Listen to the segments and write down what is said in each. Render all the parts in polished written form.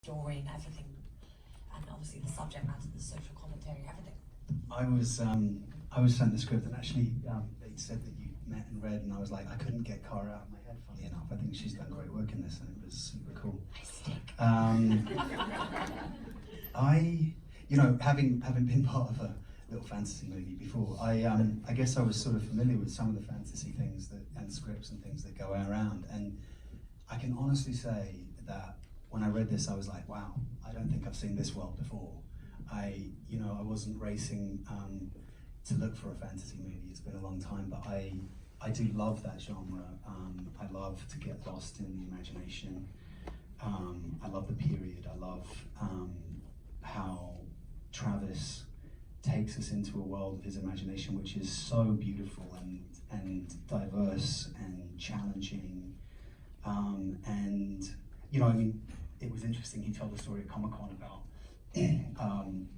story and everything, and obviously the subject matter, the social commentary, everything. I was sent the script, and actually they said that you met and read, and I was like, I couldn't get Cara out of my head. Funny enough, I think she's done great work in this, and it was super cool. I stink. Having been part of a little fantasy movie before, I guess I was sort of familiar with some of the fantasy things and scripts and things that go around, and I can honestly say that when I read this, I was like, wow, I don't think I've seen this world before. I wasn't racing to look for a fantasy movie. It's been a long time, but I do love that genre. I love to get lost in the imagination. I love the period. I love how Travis takes us into a world of his imagination, which is so beautiful and diverse and challenging. It was interesting. He told a story at Comic-Con about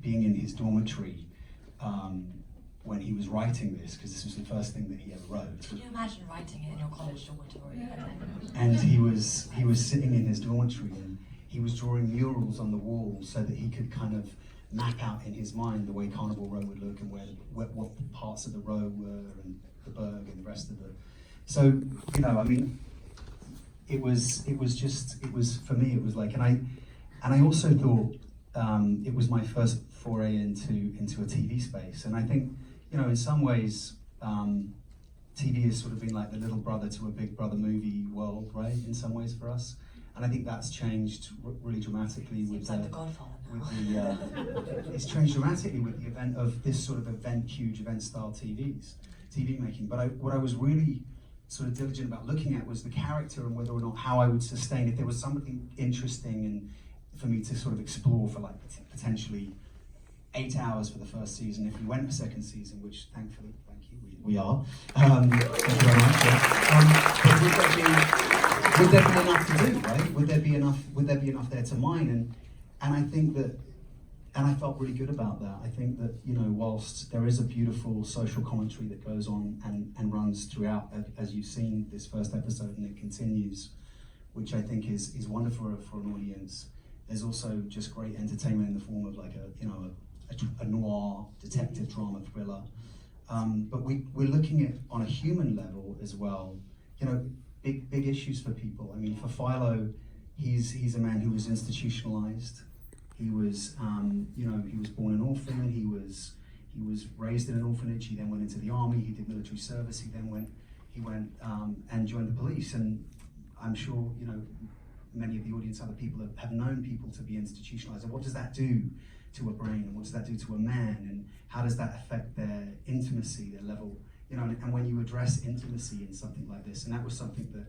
being in his dormitory when he was writing this, because this was the first thing that he ever wrote. Can you imagine writing it in your college dormitory? And he was sitting in his dormitory, and he was drawing murals on the wall so that he could kind of map out in his mind the way Carnival Row would look, and what parts of the row were, and the Berg and the rest of the. So it was for me. It was like, and I also thought it was my first foray into a TV space, and I think in some ways TV has sort of been like the little brother to a Big Brother movie world, right? In some ways for us, and I think that's changed really dramatically with like The Godfather now. It's changed dramatically with the event of this sort of huge event style TV making. But what I was really sort of diligent about looking at was the character and whether or not how I would sustain, if there was something interesting and for me to sort of explore for like potentially 8 hours for the first season. If we went a second season, which thankfully, thank you, we are. Thank you very much. But would there be enough to do, right? Would there be enough there to mine? And I think that, and I felt really good about that. I think that, whilst there is a beautiful social commentary that goes on and runs throughout, as you've seen this first episode, and it continues, which I think is wonderful for an audience. There's also just great entertainment in the form of like a noir detective drama thriller. But we're looking at, on a human level as well, big issues for people. I mean, for Philo, he's a man who was institutionalized. He was, he was born an orphan. He was raised in an orphanage. He then went into the army. He did military service. He then went and joined the police. And I'm sure, many of the audience, other people have known people to be institutionalized. And what does that do to a brain? And what does that do to a man? And how does that affect their intimacy, their level? And when you address intimacy in something like this, and that was something that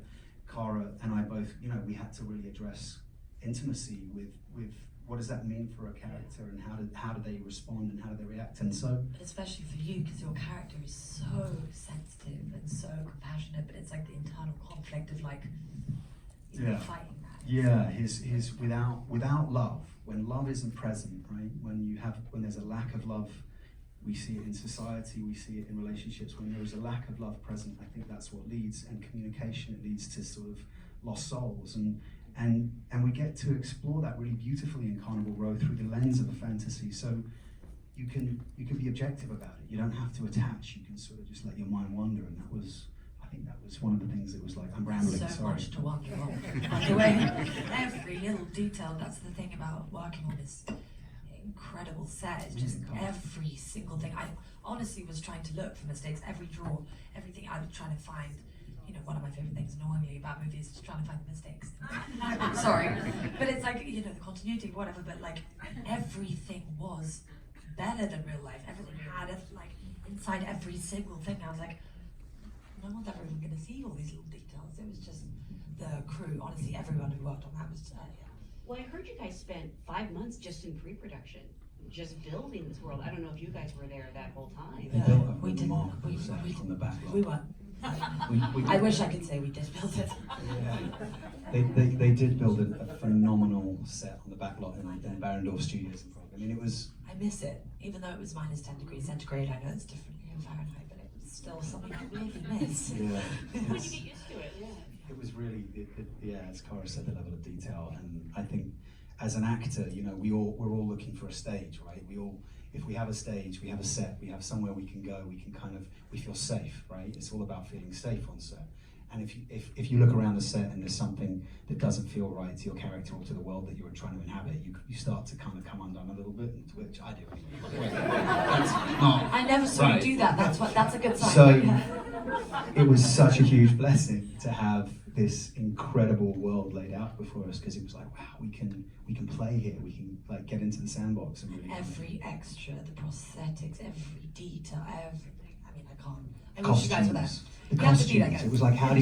Cara and I both, we had to really address intimacy with what does that mean for a character, and how do they respond, and how do they react? And so, especially for you, because your character is so sensitive and so compassionate, but it's like the internal conflict of like fighting that. Yeah, his without love, when love isn't present, right? When there's a lack of love, we see it in society, we see it in relationships. When there is a lack of love present, I think that's what leads, and communication, it leads to sort of lost souls, and we get to explore that really beautifully in Carnival Row through the lens of a fantasy. So you can be objective about it. You don't have to attach. You can sort of just let your mind wander, and I think that was one of the things that was like, I'm rambling. So much to wonder on. By the way, every little detail. That's the thing about working on this incredible set. It's just every single thing. I honestly was trying to look for mistakes. Every drawer, everything. I was trying to find. One of my favorite things annoyingly about movies is trying to find the mistakes. Sorry, but it's like, the continuity, whatever, but like everything was better than real life. Everything had like inside every single thing. I was like, no one's ever even going to see all these little details. It was just the crew, honestly, everyone who worked on that was, Well, I heard you guys spent 5 months just in pre-production, just building this world. I don't know if you guys were there that whole time. They built a we did. remarkable set from the backlog. We weren't. I wish I could say we did build it. Yeah. They did build a phenomenal set on the back lot in Barendorf Studios in Prague. I mean, it was. I miss it, even though it was minus 10 degrees centigrade. I know it's different in Fahrenheit, but it was still something I really miss. Yeah. When you get used to it, yeah. It was really, as Cara said, the level of detail, and I think, as an actor, you know, we're all looking for a stage, right? If we have a stage, we have a set, we have somewhere we can go, we feel safe, right? It's all about feeling safe on set. And if you look around the set and there's something that doesn't feel right to your character or to the world that you're trying to inhabit, you start to kind of come undone a little bit, which I do anyway. That's not I never saw you right. do that. That's a good sign. So it was such a huge blessing to have this incredible world laid out before us, because it was like, wow, we can play here, we can like get into the sandbox and really Every extra, the prosthetics, every detail, everything. I mean, I wish you guys were there. The You have to be there, costumes. guys. It was like, how do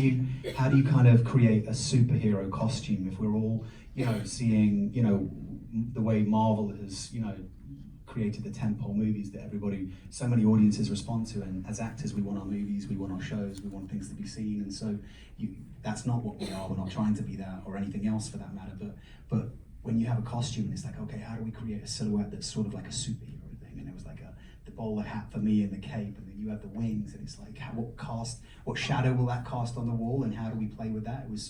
you kind of create a superhero costume if we're all, you know, seeing, you know, the way Marvel has, you know, created the tentpole movies that so many audiences respond to, and as actors we want our movies, we want our shows, we want things to be seen, and so that's not what we are. We're not trying to be that or anything else for that matter, but when you have a costume, it's like, okay, how do we create a silhouette that's sort of like a superhero thing? And it was like the bowler hat for me and the cape, and then you have the wings, and it's like, what shadow will that cast on the wall, and how do we play with that? It was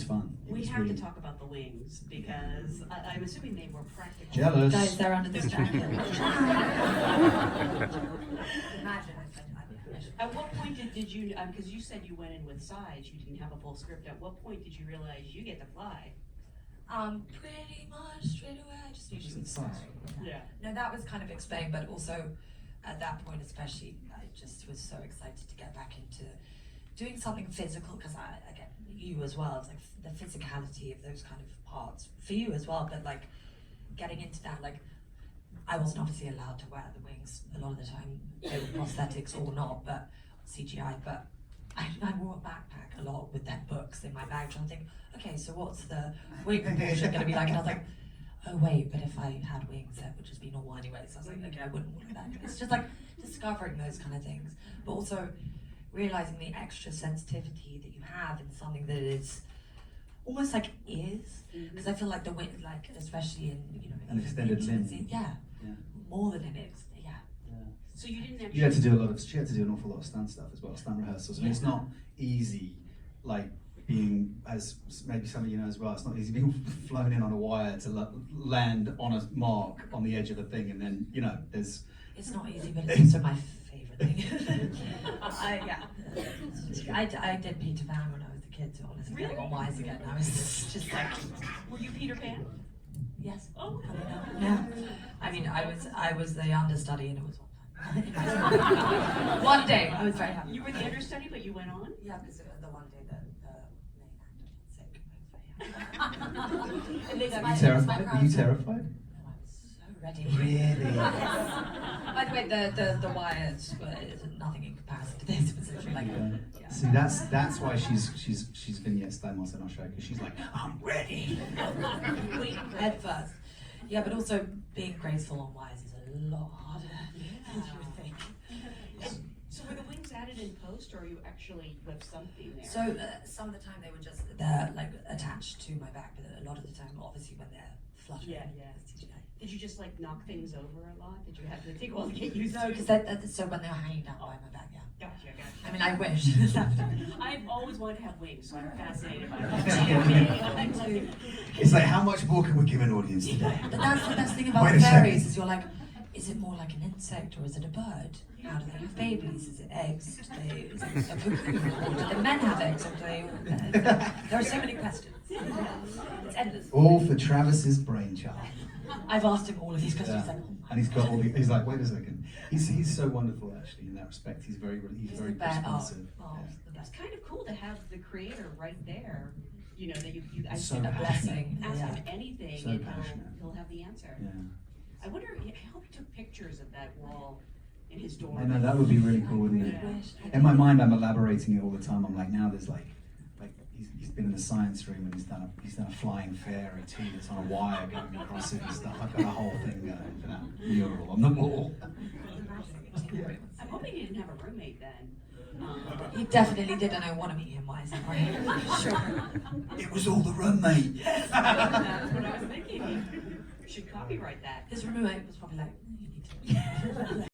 fun. We have to talk about the wings, because I'm assuming they were practical. Jealous. Guys, they're under this jacket. Imagine At what point did you, because you said you went in with sides, you didn't have a full script, at what point did you realize you get to fly? pretty much straight away. I just knew she was Fast. Yeah. No, that was kind of explained, but also at that point especially, I just was so excited to get back into doing something physical, because again, you as well, it's like the physicality of those kind of parts for you as well, but like getting into that, like I wasn't obviously allowed to wear the wings a lot of the time. They were prosthetics or not, but CGI, but I wore a backpack a lot with their books in my bag, trying to think, okay, so what's the wing proportion going to be like? And I was like, oh wait, but if I had wings, that would just be normal anyway. So I was like, okay, I wouldn't want that. It's just like discovering those kind of things, but also realizing the extra sensitivity that you have in something that is almost like ears, because I feel like the wing, like especially in An extended limb. yeah, more than an ears, yeah. So you didn't actually. She had to do an awful lot of stunt stuff as well, stunt rehearsals, and it's not easy, like being, as maybe some of you know as well, it's not easy being flown in on a wire to land on a mark on the edge of a thing, and then there's. It's not easy, but it's also my favorite thing. I did Peter Pan when I was a kid, so honestly, Really? getting on wires again, I was just like, Were you Peter Pan? yes. Oh. Yeah. I mean, I was the understudy, and it was one day. I was very happy. You were the understudy, but you went on? Yeah, because the one day that the main actor got sick. Are you terrified? Are you terrified? No, I was so ready. Really? By the way, the wires were nothing in comparison to this. It was literally like, yeah. See, that's why she's vignette stamos in our show, because she's like, I'm ready. Head first. Yeah, but also being graceful on wires is a lot harder than you would think. So were the wings added in post, or you actually left something there? So some of the time they're like attached to my back, but a lot of the time, obviously, when they're fluttering. Yeah. Did you just like knock things over a lot? Did you have to take a while to get used to? No, because so when they're hanging down by my back, yeah. Gotcha. I mean, I wish. I've always wanted to have wings, so I'm fascinated by it. It's like, how much more can we give an audience today? But that's the best thing Wait about a second. fairies is you're like, is it more like an insect or is it a bird? How do they have babies? Is it eggs? Is it a cocoon? Or do the men have eggs? Or do they? There are so many questions. It's endless. All for Travis's brainchild. I've asked him all of these questions. Yeah. He's like, oh my And he's got all the. He's like, wait a second. He's so wonderful actually in that respect. He's very the best. responsive. Oh, Yeah. the It's best. kind of cool to have the creator right there. That you I So said, A blessing. ask Yeah. him anything, So and passionate. he'll have the answer. Yeah. I wonder. I hope he took pictures of that wall in his door. I know, that would be really cool, wouldn't it? Yeah. In my mind, I'm elaborating it all the time. I'm like, now there's like he's been in the science room and he's done a flying fairy too that's on a wire going across it and stuff. I've got a whole thing going for that mural on the wall. I'm hoping he didn't have a roommate then. He definitely did, and I want to meet him. Why is that right? Sure. It was all the roommate. That's what I was thinking. You should copyright that. His roommate was probably like, you need to.